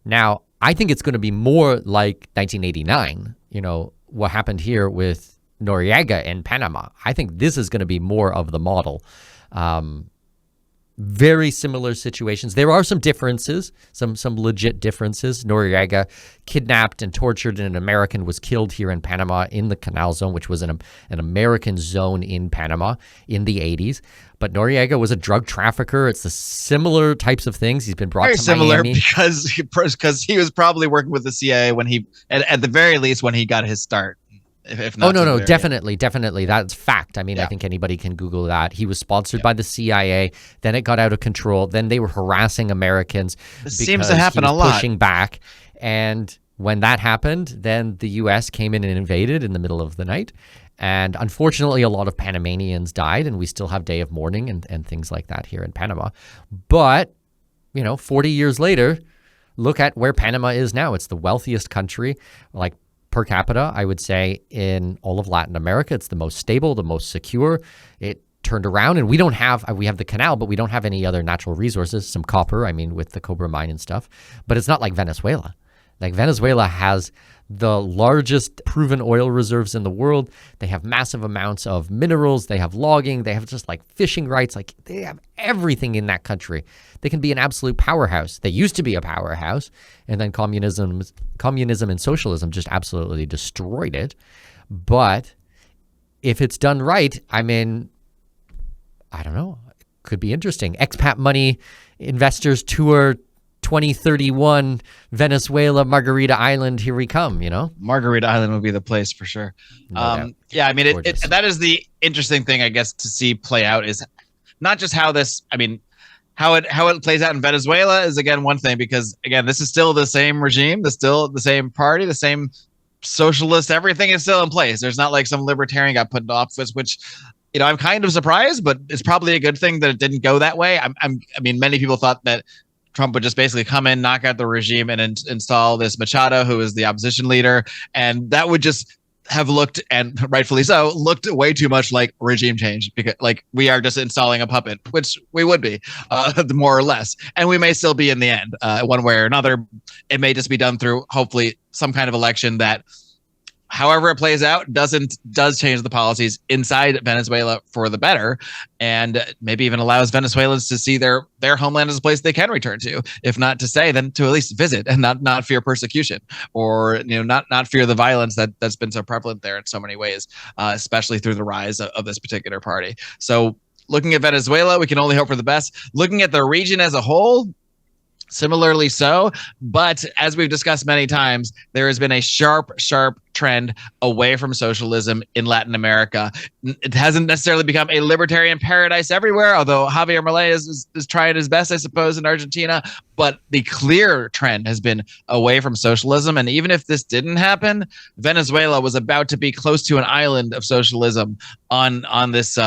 Now, I think it's going to be more like 1989, what happened here with Noriega in Panama. I think this is going to be more of the model. Very similar situations. There are some differences, some legit differences. Noriega kidnapped and tortured, and an American was killed here in Panama in the Canal Zone, which was an American zone in Panama in the 80s. But Noriega was a drug trafficker. It's the similar types of things. He's been brought to Miami. because he was probably working with the CIA when he, at the very least, when he got his start. If not no, definitely. That's fact. I mean, I think anybody can Google that. He was sponsored by the CIA. Then it got out of control. Then they were harassing Americans. This seems to happen a lot. Pushing back. And when that happened, then the U.S. came in and invaded in the middle of the night. And unfortunately, a lot of Panamanians died, and we still have day of mourning and things like that here in Panama. But, 40 years later, look at where Panama is now. It's the wealthiest country, per capita, I would say, in all of Latin America. It's the most stable, the most secure. It turned around, and we have the canal, but we don't have any other natural resources, some copper, with the Cobra mine and stuff. But it's not like Venezuela. Venezuela has the largest proven oil reserves in the world. They have massive amounts of minerals. They have logging. They have just fishing rights. They have everything in that country. They can be an absolute powerhouse. They used to be a powerhouse, and then communism and socialism just absolutely destroyed it. But if it's done right, I don't know. It could be interesting. Expat money investors tour 2031 Venezuela, Margarita Island, here we come, Margarita Island would be the place for sure. That is the interesting thing, I guess, to see play out is not just how this, how it plays out in Venezuela is, again, one thing, because, again, this is still the same regime, still the same party, the same socialist, everything is still in place. There's not like some libertarian got put in office, which, I'm kind of surprised, but it's probably a good thing that it didn't go that way. Many people thought that Trump would just basically come in, knock out the regime, and install this Machado, who is the opposition leader. And that would just have looked, and rightfully so, looked way too much like regime change, because we are just installing a puppet, which we would be, more or less. And we may still be in the end, one way or another. It may just be done through, hopefully, some kind of election that, however it plays out, does change the policies inside Venezuela for the better, and maybe even allows Venezuelans to see their homeland as a place they can return to, if not to stay, then to at least visit and not fear persecution, or not fear the violence that's been so prevalent there in so many ways, especially through the rise of this particular party. So looking at Venezuela, we can only hope for the best. Looking at the region as a whole, similarly so, but as we've discussed many times, there has been a sharp trend away from socialism in Latin America. It hasn't necessarily become a libertarian paradise everywhere, although Javier Milei is trying his best, I suppose, in Argentina, but the clear trend has been away from socialism. And even if this didn't happen, Venezuela was about to be close to an island of socialism on this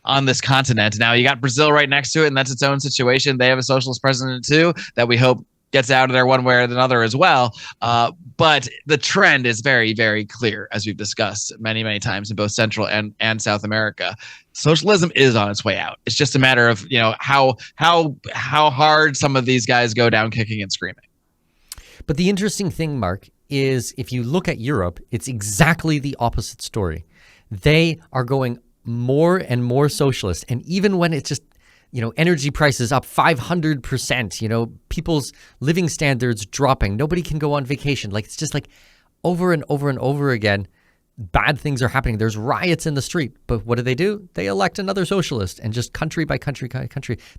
on this continent. Now, you got Brazil right next to it, and that's its own situation. They have a socialist president too that we hope gets out of there one way or another as well. But the trend is very, very clear, as we've discussed many, many times in both Central and South America. Socialism is on its way out. It's just a matter of how hard some of these guys go down kicking and screaming. But the interesting thing, Mark, is if you look at Europe, it's exactly the opposite story. They are going more and more socialist. And even when it's just, energy prices up 500%, people's living standards dropping, nobody can go on vacation. It's just over and over and over again, bad things are happening. There's riots in the street. But what do? They elect another socialist, and just country by country,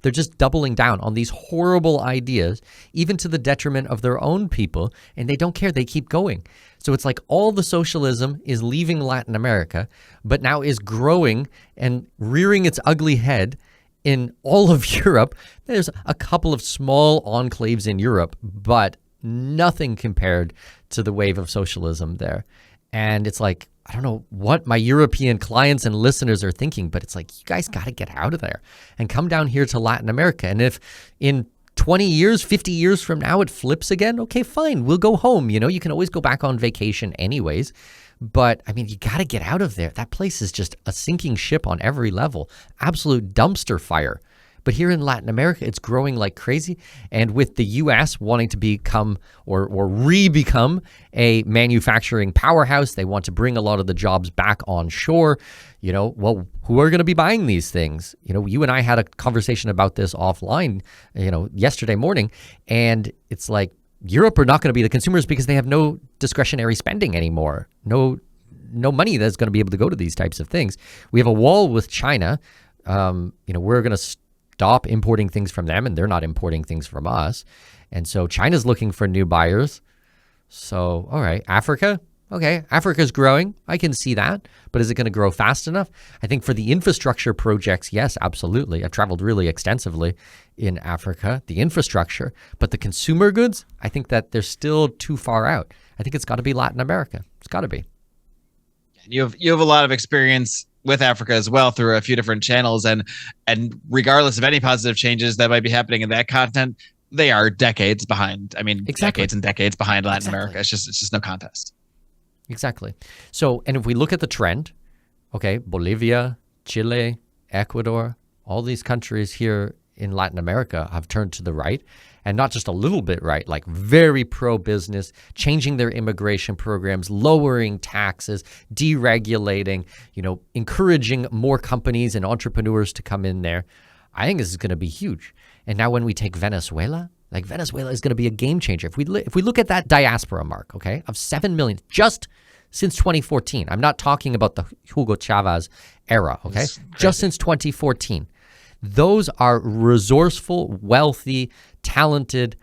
they're just doubling down on these horrible ideas, even to the detriment of their own people. And they don't care. They keep going. So it's like all the socialism is leaving Latin America, but now is growing and rearing its ugly head in all of Europe. There's a couple of small enclaves in Europe, but nothing compared to the wave of socialism there. And it's I don't know what my European clients and listeners are thinking, but it's you guys got to get out of there and come down here to Latin America. And if in 20 years, 50 years from now, it flips again, okay, fine, we'll go home. You can always go back on vacation anyways. But, you got to get out of there. That place is just a sinking ship on every level. Absolute dumpster fire. But here in Latin America, it's growing like crazy. And with the U.S. wanting to become or re-become a manufacturing powerhouse, they want to bring a lot of the jobs back onshore. Well, who are going to be buying these things? You and I had a conversation about this offline, yesterday morning, and it's like Europe are not going to be the consumers because they have no discretionary spending anymore. No money that's going to be able to go to these types of things. We have a wall with China. We're going to stop importing things from them, and they're not importing things from us. And so China's looking for new buyers. So, all right, Africa. Okay, Africa's growing. I can see that. But is it going to grow fast enough? I think for the infrastructure projects, yes, absolutely. I've traveled really extensively in Africa, the infrastructure. But the consumer goods, I think that they're still too far out. I think it's got to be Latin America. It's got to be. You have a lot of experience with Africa as well through a few different channels. And regardless of any positive changes that might be happening in that continent, they are decades behind. I mean, exactly. Decades and decades behind Latin America. It's just no contest. Exactly. So, and if we look at the trend, okay, Bolivia, Chile, Ecuador, all these countries here in Latin America have turned to the right, and not just a little bit right, like very pro-business, changing their immigration programs, lowering taxes, deregulating, encouraging more companies and entrepreneurs to come in there. I think this is going to be huge. And now when we take Venezuela, like Venezuela is going to be a game changer. If we look at that diaspora mark, okay, of 7 million just since 2014. I'm not talking about the Hugo Chavez era, okay? Just since 2014. Those are resourceful, wealthy, talented,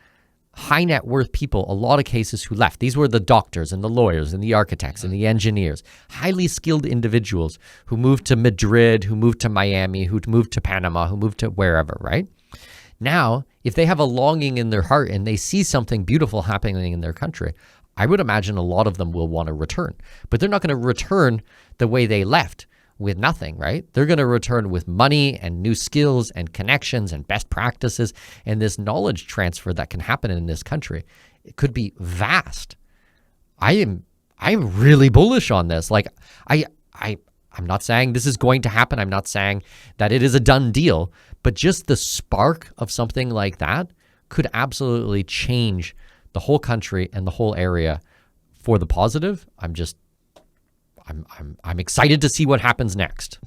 high net worth people, a lot of cases who left. These were the doctors and the lawyers and the architects and the engineers, highly skilled individuals who moved to Madrid, who moved to Miami, who moved to Panama, who moved to wherever, right? Now, if they have a longing in their heart and they see something beautiful happening in their country, I would imagine a lot of them will want to return. But they're not going to return the way they left, with nothing, right? They're going to return with money and new skills and connections and best practices and this knowledge transfer that can happen in this country. It could be vast. I'm really bullish on this. Like I'm not saying this is going to happen. I'm not saying that it is a done deal, but just the spark of something like that could absolutely change the whole country and the whole area for the positive. I'm excited to see what happens next.